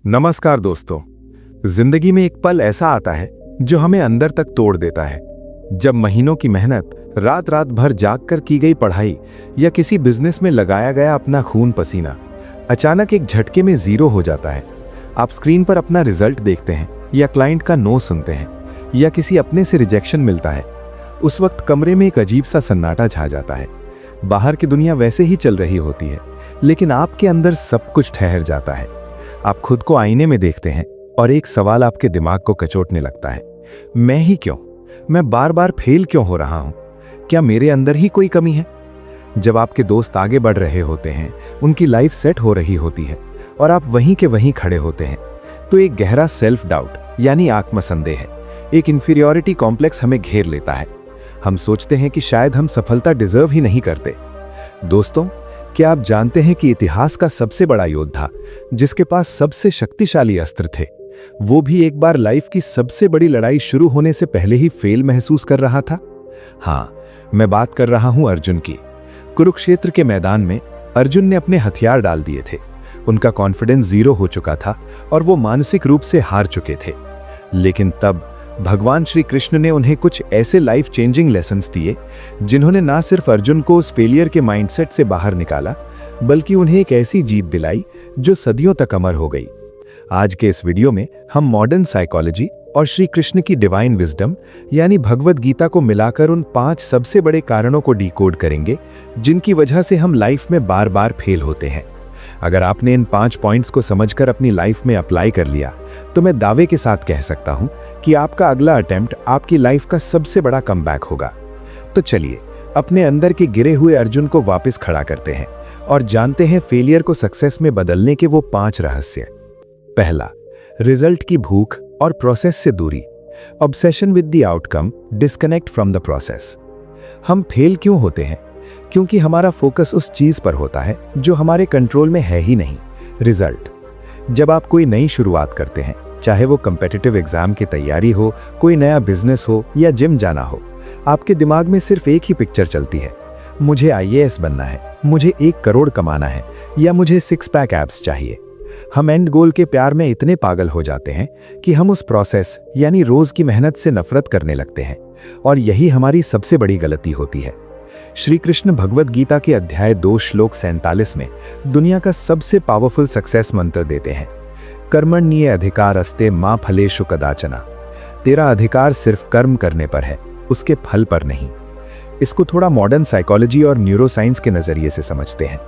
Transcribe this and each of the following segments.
नमस्कार दोस्तों। जिंदगी में एक पल ऐसा आता है जो हमें अंदर तक तोड़ देता है। जब महीनों की मेहनत, रात रात भर जाग कर की गई पढ़ाई या किसी बिजनेस में लगाया गया अपना खून पसीना अचानक एक झटके में जीरो हो जाता है। आप स्क्रीन पर अपना रिजल्ट देखते हैं या क्लाइंट का नो सुनते हैं या किसी अपने से रिजेक्शन मिलता है। उस वक्त कमरे में एक अजीब सा सन्नाटा छा जाता है। बाहर की दुनिया वैसे ही चल रही होती है, लेकिन आपके अंदर सब कुछ ठहर जाता है। आप खुद को आईने में देखते हैं और एक सवाल आपके दिमाग को कचोटने लगता है, मैं ही क्यों? मैं बार बार फेल क्यों हो रहा हूं? क्या मेरे अंदर ही कोई कमी है? जब आपके दोस्त आगे बढ़ रहे होते हैं, उनकी लाइफ सेट हो रही होती है और आप वहीं के वहीं खड़े होते हैं, तो एक गहरा सेल्फ डाउट यानी आत्मसंदेह, एक इंफीरियॉरिटी कॉम्प्लेक्स हमें घेर लेता है। हम सोचते हैं कि शायद हम सफलता डिजर्व ही नहीं करते। दोस्तों, क्या आप जानते हैं कि इतिहास का सबसे बड़ा योद्धा, जिसके पास सबसे शक्तिशाली अस्त्र थे, वो भी एक बार लाइफ की सबसे बड़ी लड़ाई शुरू होने से पहले ही फेल महसूस कर रहा था? हाँ, मैं बात कर रहा हूं अर्जुन की। कुरुक्षेत्र के मैदान में अर्जुन ने अपने हथियार डाल दिए थे। उनका कॉन्फिडेंस जीरो हो चुका था और वो मानसिक रूप से हार चुके थे। लेकिन तब भगवान श्री कृष्ण ने उन्हें कुछ ऐसे लाइफ चेंजिंग लेसन्स दिए जिन्होंने ना सिर्फ अर्जुन को उस फेलियर के माइंडसेट से बाहर निकाला, बल्कि उन्हें एक ऐसी जीत दिलाई जो सदियों तक अमर हो गई। आज के इस वीडियो में हम मॉडर्न साइकोलॉजी और श्री कृष्ण की डिवाइन विजडम यानी भगवद गीता को मिलाकर उन 5 सबसे बड़े कारणों को डिकोड करेंगे जिनकी वजह से हम लाइफ में बार बार फेल होते हैं। अगर आपने इन 5 पॉइंट्स को समझकर अपनी लाइफ में अप्लाई कर लिया, तो मैं दावे के साथ कह सकता हूं कि आपका अगला अटेम्प्ट आपकी लाइफ का सबसे बड़ा कमबैक होगा। तो चलिए अपने अंदर के गिरे हुए अर्जुन को वापस खड़ा करते हैं और जानते हैं फेलियर को सक्सेस में बदलने के वो 5 रहस्य। पहला, रिजल्ट की भूख और प्रोसेस से दूरी। Obsession with the outcome, disconnect from the process. हम फेल क्यों होते हैं? क्योंकि हमारा फोकस उस चीज पर होता है जो हमारे कंट्रोल में है ही नहीं, रिजल्ट। जब आप कोई नई शुरुआत करते हैं, चाहे वो कम्पिटिटिव एग्जाम की तैयारी हो, कोई नया बिजनेस हो या जिम जाना हो, आपके दिमाग में सिर्फ एक ही पिक्चर चलती है, मुझे IAS बनना है, मुझे 1 करोड़ कमाना है या मुझे 6 पैक एब्स चाहिए। हम एंड गोल के प्यार में इतने पागल हो जाते हैं कि हम उस प्रोसेस यानी रोज की मेहनत से नफरत करने लगते हैं, और यही हमारी सबसे बड़ी गलती होती है। श्री कृष्ण भगवद गीता के अध्याय 2 श्लोक 47 में दुनिया का सबसे पावरफुल सक्सेस मंत्र देते हैं, कर्मण्ये अधिकारस्ते मा फलेषु कदाचन। तेरा अधिकार सिर्फ कर्म करने पर है, उसके फल पर नहीं। इसको थोड़ा मॉडर्न साइकोलॉजी और न्यूरोसाइंस के नजरिए से समझते हैं।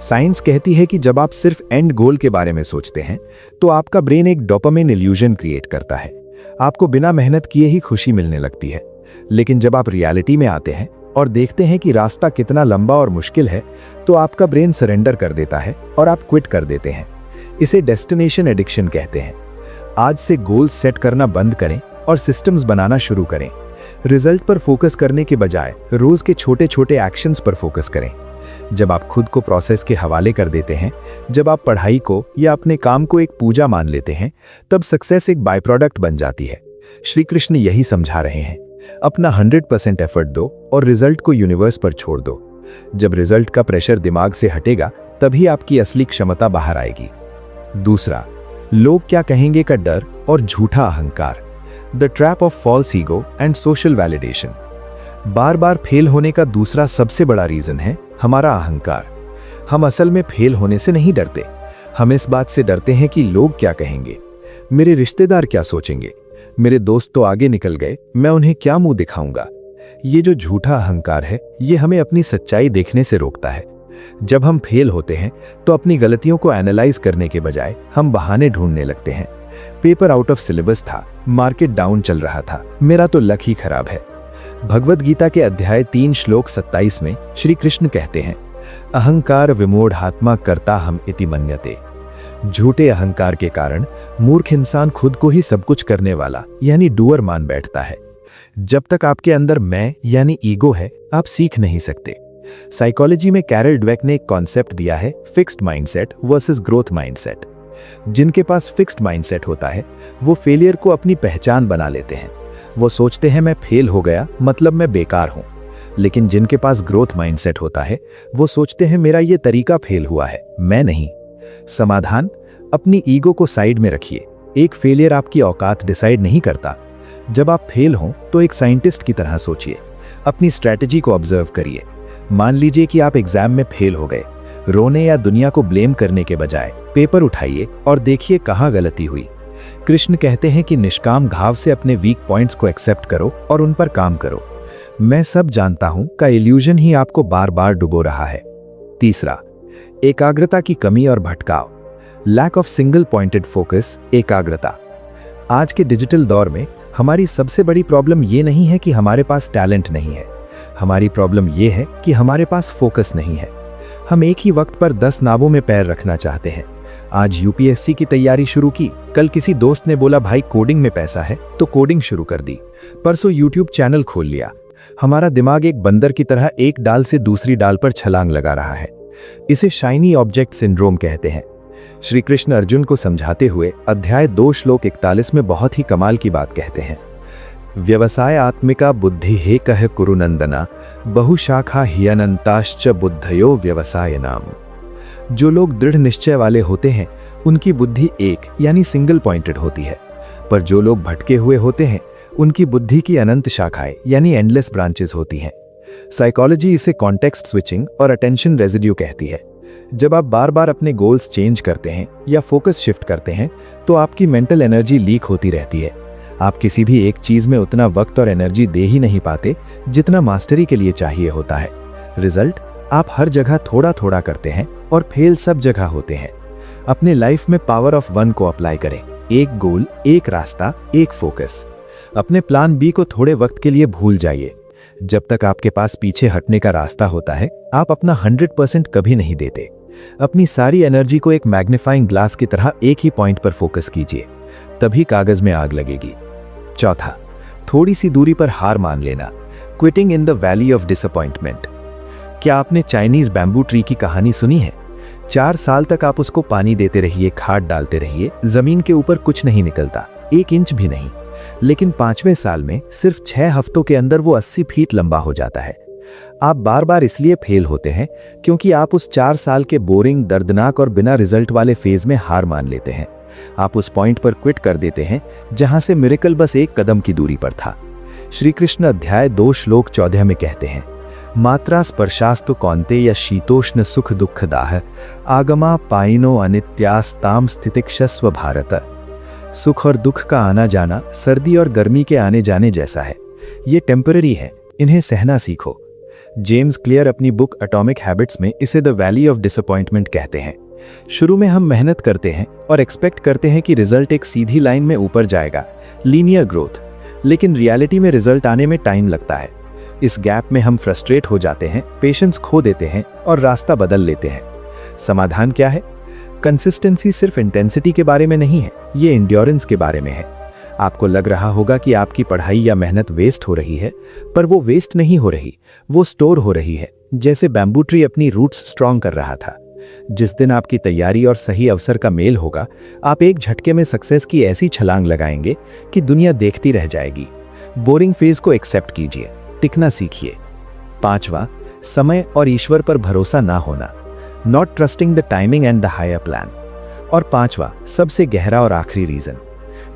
साइंस कहती है कि जब आप सिर्फ एंड गोल के बारे में सोचते हैं, तो आपका ब्रेन एक डोपामिन इल्यूजन क्रिएट करता है। आपको बिना मेहनत किए ही खुशी मिलने लगती है। लेकिन जब आप रियलिटी में आते हैं और देखते हैं कि रास्ता कितना लंबा और मुश्किल है, तो आपका ब्रेन सरेंडर कर देता है और आप क्विट कर देते हैं। इसे डेस्टिनेशन एडिक्शन कहते हैं। आज से गोल सेट करना बंद करें और सिस्टम्स बनाना शुरू करें। रिजल्ट पर फोकस करने के बजाय रोज के छोटे छोटे एक्शंस पर फोकस करें। जब आप खुद को प्रोसेस के हवाले कर देते हैं, जब आप पढ़ाई को या अपने काम को एक पूजा मान लेते हैं, तब सक्सेस एक बाय प्रोडक्ट बन जाती है। श्री कृष्ण यही समझा रहे हैं, अपना 100% एफर्ट दो और रिजल्ट को यूनिवर्स पर छोड़ दो। जब रिजल्ट का प्रेशर दिमाग से हटेगा, तभी आपकी असली क्षमता बाहर आएगी। दूसरा, लोग क्या कहेंगे का डर और झूठा अहंकार। The trap of false ego and social validation. बार बार फेल होने का दूसरा सबसे बड़ा रीजन है हमारा अहंकार। हम असल में फेल होने से नहीं डरते, हम इस बात से डरते हैं कि लोग क्या कहेंगे, मेरे रिश्तेदार क्या सोचेंगे, मेरे दोस्त तो आगे निकल गए, मैं उन्हें क्या मुंह दिखाऊंगा। ये जो झूठा अहंकार है, ये हमें अपनी सच्चाई देखने से रोकता है। जब हम फेल होते हैं, तो अपनी गलतियों को एनालाइज करने के बजाय हम बहाने ढूंढने लगते हैं। पेपर आउट ऑफ सिलेबस था, मार्केट डाउन चल रहा था, मेरा तो लक ही खराब है। भगवद गीता के अध्याय 3 श्लोक 27 में श्री कृष्ण कहते हैं, अहंकार विमूढ़ात्मा कर्ता हम इति मन्यते। झूठे अहंकार के कारण मूर्ख इंसान खुद को ही सब कुछ करने वाला यानी डूअर मान बैठता है। जब तक आपके अंदर मैं यानी ईगो है, आप सीख नहीं सकते। साइकोलॉजी में कैरल ड्वेक ने एक कॉन्सेप्ट दिया है, fixed mindset versus growth mindset. जिनके पास फिक्स्ड माइंडसेट होता है, वो फेलियर को अपनी पहचान बना लेते हैं। वो सोचते हैं मैं फेल हो गया मतलब मैं बेकार हूं। लेकिन जिनके पास ग्रोथ माइंडसेट होता है, वो सोचते हैं मेरा ये तरीका फेल हुआ है, मैं नहीं। समाधान, अपनी ईगो को साइड में रखिए। एक फेलियर आपकी औकात डिसाइड नहीं करता। जब आप फेल हों तो एक साइंटिस्ट की तरह सोचिए, अपनी स्ट्रैटेजी को ऑब्जर्व करिए। मान लीजिए कि आप एग्जाम में फेल हो गए। रोने या दुनिया को ब्लेम करने के बजाय पेपर उठाइए और देखिए कहाँ गलती हुई। कृष्ण कहते हैं कि निष्काम घाव से अपने वीक पॉइंट्स को एक्सेप्ट करो और उन पर काम करो। मैं सब जानता हूं का इल्यूजन ही आपको बार बार डुबो रहा है। तीसरा, एकाग्रता की कमी और भटकाव। Lack of single pointed focus, एकाग्रता। आज के डिजिटल दौर में हमारी सबसे बड़ी प्रॉब्लम ये नहीं है कि हमारे पास टैलेंट नहीं है, हमारी प्रॉब्लम ये है कि हमारे पास फोकस नहीं है। हम एक ही वक्त पर 10 नावों में पैर रखना चाहते हैं। आज यूपीएससी की तैयारी शुरू की, कल किसी दोस्त ने बोला भाई कोडिंग में पैसा है तो कोडिंग शुरू कर दी, परसों यूट्यूब चैनल खोल लिया। हमारा दिमाग एक बंदर की तरह एक डाल से दूसरी डाल पर छलांग लगा रहा है। इसे शाइनी ऑब्जेक्ट सिंड्रोम कहते हैं। श्री कृष्ण अर्जुन को समझाते हुए अध्याय 2 श्लोक 41 में बहुत ही कमाल की बात कहते हैं। व्यवसाय आत्मिका बुद्धि हे कह कुरुनंदना, बहुशाखा ह्यनंताश्च बुद्धयो व्यवसाय नाम। जो लोग दृढ़ निश्चय वाले होते हैं उनकी बुद्धि एक यानी सिंगल पॉइंटेड होती है, पर जो लोग भटके हुए होते हैं उनकी बुद्धि की अनंत शाखाएं यानी एंडलेस ब्रांचेस होती हैं। साइकोलॉजी इसे कॉन्टेक्स्ट स्विचिंग और अटेंशन रेजिड्यू कहती है। जब आप बार बार अपने गोल्स चेंज करते हैं या फोकस शिफ्ट करते हैं तो आपकी मेंटल एनर्जी लीक होती रहती है। आप किसी भी एक चीज में उतना वक्त और एनर्जी दे ही नहीं पाते जितना मास्टरी के लिए चाहिए होता है। रिजल्ट, आप हर जगह थोड़ा थोड़ा करते हैं और फेल सब जगह होते हैं। अपने लाइफ में पावर ऑफ 1 को अप्लाई करें। एक गोल, एक रास्ता, एक फोकस। अपने प्लान बी को थोड़े वक्त के लिए भूल जाइए। जब तक आपके पास पीछे हटने का रास्ता होता है आप अपना 100% कभी नहीं देते। अपनी सारी एनर्जी को एक मैग्नीफाइंग ग्लास की तरह एक ही पॉइंट पर फोकस कीजिए, तभी कागज में आग लगेगी। चौथा, थोड़ी सी दूरी पर हार मान लेना। Quitting in the valley of disappointment. क्या आपने चाइनीज बैम्बू ट्री की कहानी सुनी है? 4 साल तक आप उसको पानी देते रहिए, खाद डालते रहिए, जमीन के ऊपर कुछ नहीं निकलता, 1 इंच भी नहीं। लेकिन 5वें साल में सिर्फ 6 हफ्तों के अंदर वो 80 फीट लंबा हो जाता है। आप बार बार इसलिए फेल होते हैं क्योंकि आप उस 4 साल के बोरिंग, दर्दनाक और बिना रिजल्ट वाले फेज में हार मान लेते हैं। आप उस पॉइंट पर क्विट कर देते हैं जहां से मिरेकल बस 1 कदम की दूरी पर था। श्री कृष्ण अध्याय 2 श्लोक 14 में कहते हैं, मात्रा स्पर्शास्तु कौन्तेय शीतोष्ण सुख दुख दाह, आगमा पाइनो अनित्यास्ताम स्थितिक्षस्व भारत। सुख और दुख का आना जाना सर्दी और गर्मी के आने जाने जैसा है। ये टेम्पररी है, इन्हें सहना सीखो। जेम्स क्लियर अपनी बुक एटॉमिक हैबिट्स में इसे द वैली ऑफ डिसअपॉइंटमेंट कहते हैं। शुरू में हम मेहनत करते हैं और एक्सपेक्ट करते हैं कि रिजल्ट एक सीधी लाइन में ऊपर जाएगा, लीनियर ग्रोथ। लेकिन रियलिटी में रिजल्ट आने में टाइम लगता है। इस गैप में हम फ्रस्ट्रेट हो जाते हैं, पेशेंस खो देते हैं और रास्ता बदल लेते हैं। समाधान क्या है? कंसिस्टेंसी सिर्फ इंटेंसिटी के बारे में नहीं है, ये एंड्योरेंस के बारे में है। आपको लग रहा होगा कि आपकी पढ़ाई या मेहनत वेस्ट हो रही है, पर वो वेस्ट नहीं हो रही, वो स्टोर हो रही है। जैसे बैम्बू ट्री अपनी रूट्स स्ट्रॉन्ग कर रहा था। जिस दिन आपकी तैयारी और सही अवसर का मेल होगा, आप एक झटके में सक्सेस की ऐसी छलांग लगाएंगे कि दुनिया देखती रह जाएगी। बोरिंग फेज को एक्सेप्ट कीजिए, टिकना सीखिए। 5वां, समय और ईश्वर पर भरोसा ना होना, not trusting the timing and the higher plan. और 5वां, सबसे गहरा और आखिरी रीजन,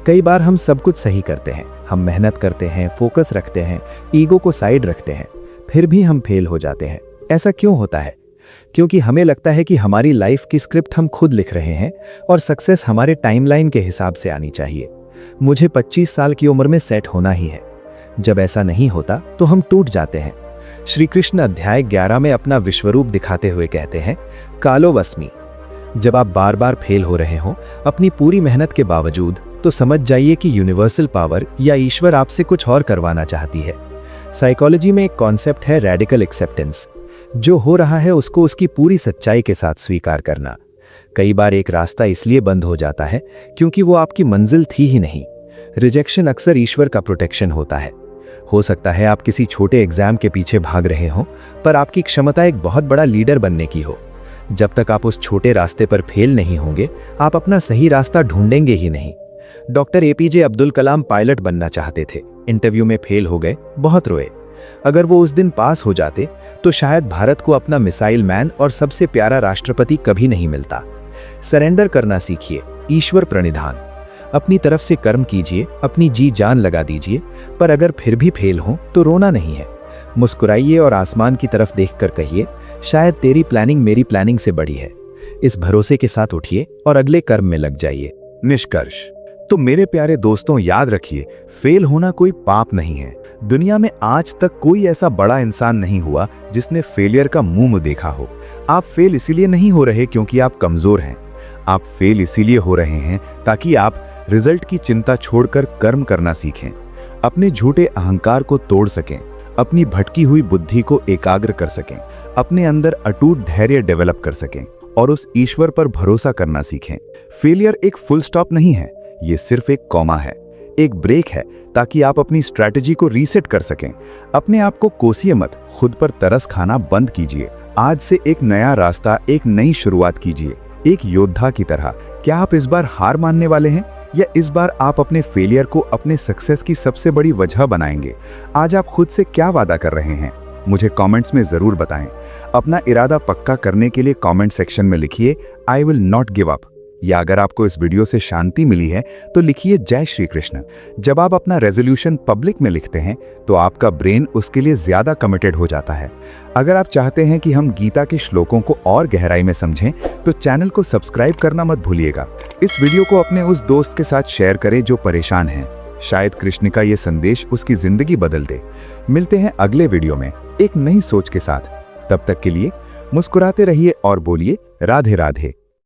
कई बार हम सब कुछ सही करते हैं, हम मेहनत करते हैं, फोकस रखते हैं, ईगो को साइड रखते हैं, फिर भी हम फेल हो जाते हैं। ऐसा क्यों होता है? क्योंकि हमें लगता है कि हमारी लाइफ की स्क्रिप्ट हम खुद लिख रहे हैं और सक्सेस हमारे टाइमलाइन के हिसाब से आनी चाहिए। मुझे 25 साल की उम्र में सेट होना ही है। जब ऐसा नहीं होता तो हम टूट जाते हैं। श्री कृष्ण अध्याय 11 में अपना विश्वरूप दिखाते हुए कहते हैं, कालो वस्मी। जब आप बार बार फेल हो रहे हो अपनी पूरी मेहनत के बावजूद, तो समझ जाइए कि यूनिवर्सल पावर या ईश्वर आपसे कुछ और करवाना चाहती है। साइकोलॉजी में एक कॉन्सेप्ट है रेडिकल एक्सेप्टेंस। जो हो रहा है उसको उसकी पूरी सच्चाई के साथ स्वीकार करना। कई बार एक रास्ता इसलिए बंद हो जाता है क्योंकि वो आपकी मंजिल थी ही नहीं। रिजेक्शन अक्सर ईश्वर का प्रोटेक्शन होता है। हो सकता है आप किसी छोटे एग्जाम के पीछे भाग रहे हो, पर आपकी क्षमता एक बहुत बड़ा लीडर बनने की हो। जब तक आप उस छोटे रास्ते पर फेल नहीं होंगे, आप अपना सही रास्ता ढूंढेंगे ही नहीं। Doctor APJ Abdul Kalam pilot बनना चाहते थे, इंटरव्यू में फेल हो गए, बहुत रोए। अगर वो उस दिन पास हो जाते तो शायद भारत को अपना मिसाइल मैन और सबसे प्यारा राष्ट्रपति कभी नहीं मिलता। सरेंडर करना सीखिए, ईश्वर प्रणिधान। अपनी तरफ से कर्म कीजिए, अपनी जी जान लगा दीजिए, पर अगर फिर भी फेल हो तो रोना नहीं है। मुस्कुराइए और आसमान की तरफ देखकर कहिए, शायद तेरी प्लानिंग मेरी प्लानिंग से बड़ी है। इस भरोसे के साथ उठिए और अगले कर्म में लग जाइए। निष्कर्ष। तो मेरे प्यारे दोस्तों, याद रखिए, फेल होना कोई पाप नहीं है। दुनिया में आज तक कोई ऐसा बड़ा इंसान नहीं हुआ जिसने फेलियर का मुंह देखा हो। आप फेल इसीलिए नहीं हो रहे क्योंकि आप कमजोर हैं। आप फेल इसीलिए हो रहे हैं ताकि आप रिजल्ट की चिंता छोड़कर कर्म करना सीखें, अपने झूठे अहंकार को तोड़ सकें, अपनी भटकी हुई बुद्धि को एकाग्र कर सकें, अपने अंदर अटूट धैर्य डेवलप कर सकें और उस ईश्वर पर भरोसा करना सीखें। फेलियर एक फुल स्टॉप नहीं है, ये सिर्फ एक कॉमा है, एक ब्रेक है, ताकि आप अपनी स्ट्रैटेजी को रीसेट कर सकें। अपने आप को कोसिए मत, खुद पर तरस खाना बंद कीजिए। आज से एक नया रास्ता, एक नई शुरुआत कीजिए, एक योद्धा की तरह। क्या आप इस बार हार मानने वाले हैं या इस बार आप अपने फेलियर को अपने सक्सेस की सबसे बड़ी वजह बनाएंगे? आज आप खुद से क्या वादा कर रहे हैं? मुझे कमेंट्स में जरूर बताएं। अपना इरादा पक्का करने के लिए कमेंट सेक्शन में लिखिए, I will not give up. या अगर आपको इस वीडियो से शांति मिली है तो लिखिए, जय श्री कृष्ण। जब आप अपना रेजोल्यूशन पब्लिक में लिखते हैं तो आपका ब्रेन उसके लिए ज्यादा कमिटेड हो जाता है। अगर आप चाहते हैं कि हम गीता के श्लोकों को और गहराई में समझें तो चैनल को सब्सक्राइब करना मत भूलिएगा। इस वीडियो को अपने उस दोस्त के साथ शेयर करें जो परेशान है। शायद कृष्ण का ये संदेश उसकी जिंदगी बदल दे। मिलते हैं अगले वीडियो में एक नई सोच के साथ। तब तक के लिए मुस्कुराते रहिए और बोलिए, राधे राधे।